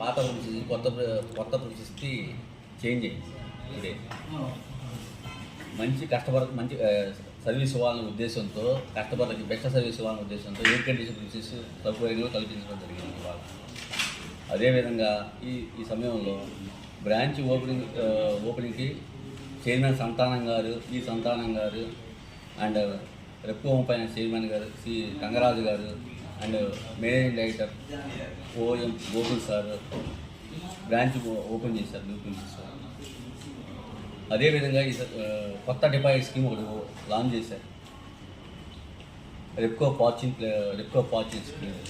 పాత ప్రొసెస్ కొత్త ప్రొసెస్కి చేంజ్ అయింది. ఇదే మంచి సర్వీస్ ఇవ్వాలనే ఉద్దేశంతో, కస్టమర్లకి బెస్ట్ సర్వీస్ ఇవ్వాలనే ఉద్దేశంతో ఎయిర్ కండిషన్ ప్రొసెస్ సౌకర్యంగా కల్పించడం జరిగింది ఇవాళ. అదేవిధంగా ఈ సమయంలో బ్రాంచ్ ఓపెనింగ్కి చైర్మన్ సంతానం గారు and Repco home finance chairman గారు సి గంగరాజు గారు and managing director OM Gokul sir branch open చేశారు. అదేవిధంగా ఈ కొత్త డిపాజిట్ స్కీమ్ ఒకటి లాంచ్ చేశారు, రెప్కో ఫార్చ్యూన్ స్కీమ్.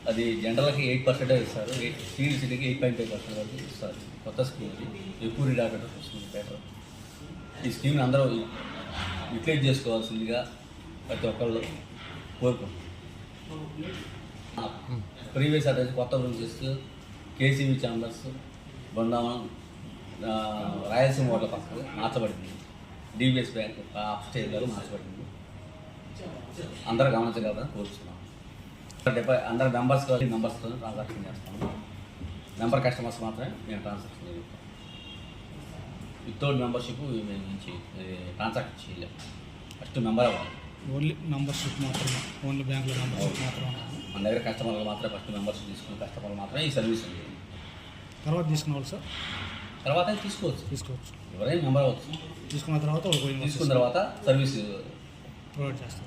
అది జనరల్కి 8% ఇస్తారు, సీనియర్ సిటీకి 8.5% వరకు ఇస్తారు. కొత్త స్కీమ్ అది ఎక్కువ రీడాక్టర్ వస్తుంది పేపర్. ఈ స్కీమ్ని అందరూ యూటిలైజ్ చేసుకోవాల్సిందిగా ప్రతి ఒక్కళ్ళు కోరుకుంటున్నాం. ప్రీవియస్ అడ్రస్ కొత్త rooms KCB chambers Brindavanam Rayalaseema ఓట్ల పక్కన మార్చబడింది. డిబిఎస్ బ్యాంక్ అప్స్టేజ్లో మార్చబడింది. అందరూ గమనించగలరని కోరుతున్నాం. అందరు మెంబర్స్తో ట్రాన్సాక్షన్ చేస్తాము. మెంబర్ కస్టమర్స్ మాత్రమే మేము ట్రాన్సాక్షన్ చేస్తాం. వితౌట్ మెంబర్షిప్ మేము నుంచి ట్రాన్సాక్షన్ చేయలేము. ఫస్ట్ మెంబర్ అవ్వాలి. ఓన్లీ మెంబర్షిప్ మాత్రమే, ఓన్లీ బ్యాంకులో మెంబర్షిప్ మాత్రమే. మన దగ్గర కస్టమర్లు మాత్రమే ఫస్ట్ మెంబర్షిప్ తీసుకున్న కస్టమర్లు మాత్రమే ఈ సర్వీస్ ఉంది. తర్వాత తీసుకునేవాళ్ళు సార్ తర్వాత తీసుకోవచ్చు, ఎవరైనా మెంబర్ అవ్వచ్చు. తీసుకున్న తర్వాత సర్వీస్ ప్రొవైడ్ చేస్తాం.